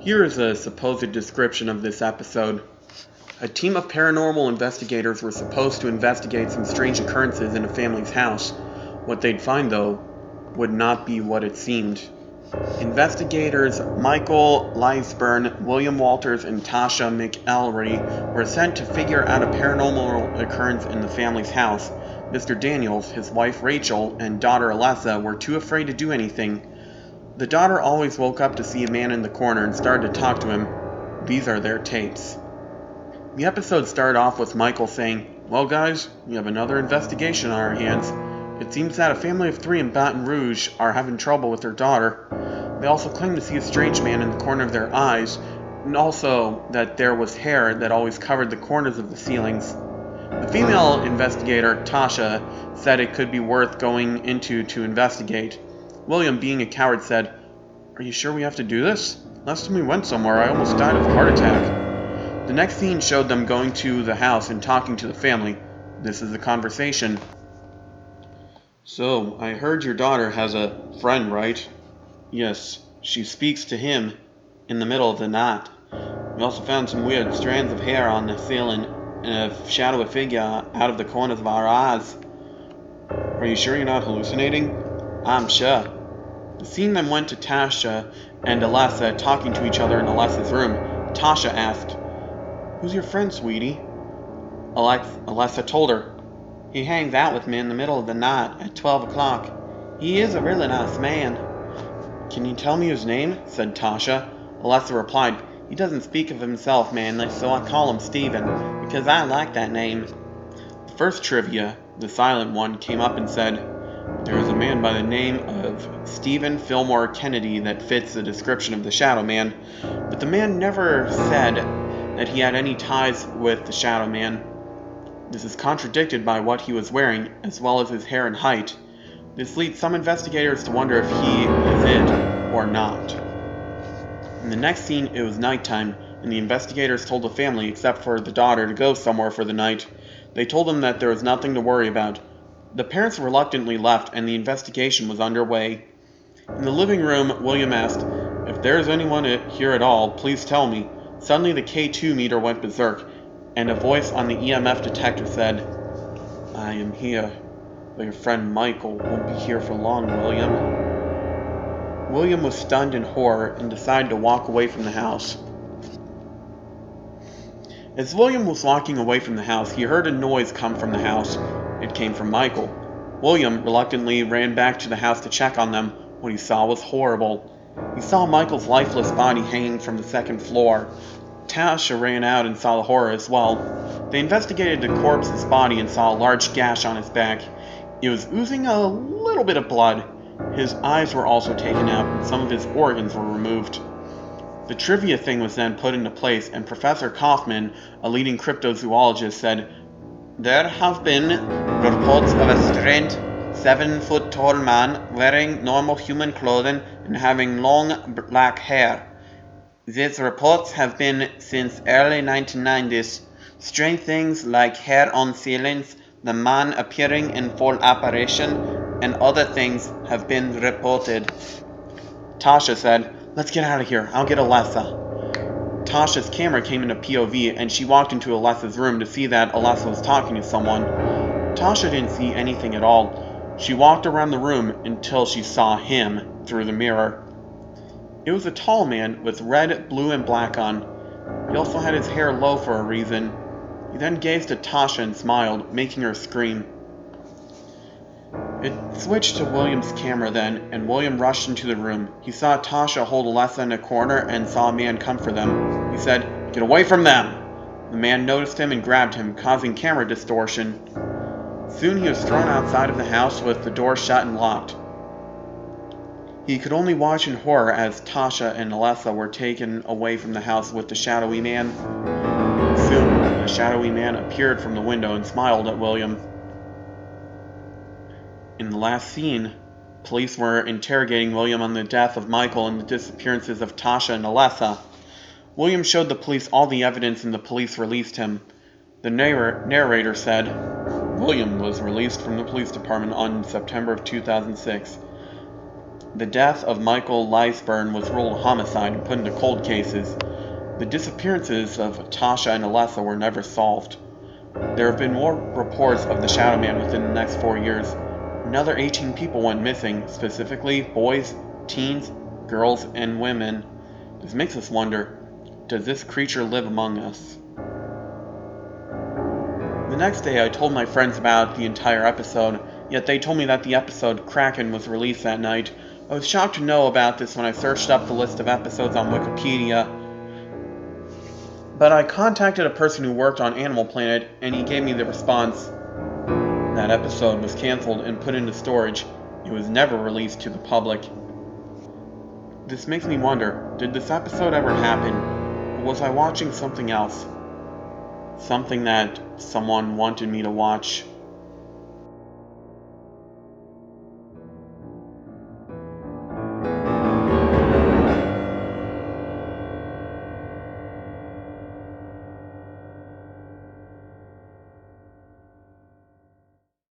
Here is a supposed description of this episode. A team of paranormal investigators were supposed to investigate some strange occurrences in a family's house. What they'd find, though, would not be what it seemed. Investigators Michael Leisburn, William Walters, and Tasha McElry were sent to figure out a paranormal occurrence in the family's house. Mr. Daniels, his wife Rachel, and daughter Alessa were too afraid to do anything. The daughter always woke up to see a man in the corner and started to talk to him. These are their tapes. The episode started off with Michael saying, "Well guys, we have another investigation on our hands. It seems that a family of 3 in Baton Rouge are having trouble with their daughter. They also claim to see a strange man in the corner of their eyes, and also that there was hair that always covered the corners of the ceilings." The female investigator, Tasha, said it could be worth going into to investigate. William, being a coward, said, "Are you sure we have to do this? Last time we went somewhere, I almost died of a heart attack." The next scene showed them going to the house and talking to the family. This is the conversation. "So, I heard your daughter has a friend, right?" "Yes, she speaks to him in the middle of the night. We also found some weird strands of hair on the ceiling and a shadowy figure out of the corners of our eyes." "Are you sure you're not hallucinating?" "I'm sure." The scene then went to Tasha and Alessa talking to each other in Alessa's room. Tasha asked, "Who's your friend, sweetie?" Alessa told her, "He hangs out with me in the middle of the night at 12 o'clock. He is a really nice man." "Can you tell me his name?" said Tasha. Alessa replied, "He doesn't speak of himself manly, so I call him Stephen, because I like that name." The first trivia, the silent one, came up and said, "There is a man by the name of Stephen Fillmore Kennedy that fits the description of the Shadow Man," but the man never said that he had any ties with the Shadow Man. This is contradicted by what he was wearing, as well as his hair and height. This leads some investigators to wonder if he is it or not. In the next scene, it was nighttime, and the investigators told the family, except for the daughter, to go somewhere for the night. They told them that there was nothing to worry about. The parents reluctantly left, and the investigation was underway. In the living room, William asked, "If there is anyone here at all, please tell me." Suddenly the K2 meter went berserk, and a voice on the EMF detector said, "I am here, but your friend Michael won't be here for long, William." William was stunned in horror and decided to walk away from the house. As William was walking away from the house, he heard a noise come from the house. It came from Michael. William reluctantly ran back to the house to check on them. What he saw was horrible. He saw Michael's lifeless body hanging from the second floor. Tasha ran out and saw the horror as well. They investigated the corpse's body and saw a large gash on his back. It was oozing a little bit of blood. His eyes were also taken out and some of his organs were removed. The trivia thing was then put into place, and Professor Kaufman, a leading cryptozoologist, said, "There have been reports of a strange 7-foot-tall man wearing normal human clothing and having long black hair. These reports have been since early 1990s. Strange things like hair on ceilings, the man appearing in full apparition, and other things have been reported." Tasha said, "Let's get out of here. I'll get Alessa." Tasha's camera came into POV, and she walked into Alessa's room to see that Alessa was talking to someone. Tasha didn't see anything at all. She walked around the room until she saw him through the mirror. It was a tall man with red, blue, and black on. He also had his hair low for a reason. He then gazed at Tasha and smiled, making her scream. It switched to William's camera then, and William rushed into the room. He saw Tasha hold Alessa in a corner and saw a man come for them. He said, "Get away from them!" The man noticed him and grabbed him, causing camera distortion. Soon he was thrown outside of the house with the door shut and locked. He could only watch in horror as Tasha and Alessa were taken away from the house with the shadowy man. Soon, the shadowy man appeared from the window and smiled at William. In the last scene, police were interrogating William on the death of Michael and the disappearances of Tasha and Alessa. William showed the police all the evidence and the police released him. The narrator said, "William was released from the police department on September of 2006. The death of Michael Leisburn was ruled homicide and put into cold cases. The disappearances of Tasha and Alessa were never solved. There have been more reports of the Shadow Man within the next 4 years. Another 18 people went missing, specifically boys, teens, girls, and women. This makes us wonder, does this creature live among us? The next day I told my friends about the entire episode, yet they told me that the episode Kraken was released that night. I was shocked to know about this when I searched up the list of episodes on Wikipedia. But I contacted a person who worked on Animal Planet, and he gave me the response. That episode was cancelled and put into storage. It was never released to the public. This makes me wonder, did this episode ever happen? Or was I watching something else? Something that someone wanted me to watch?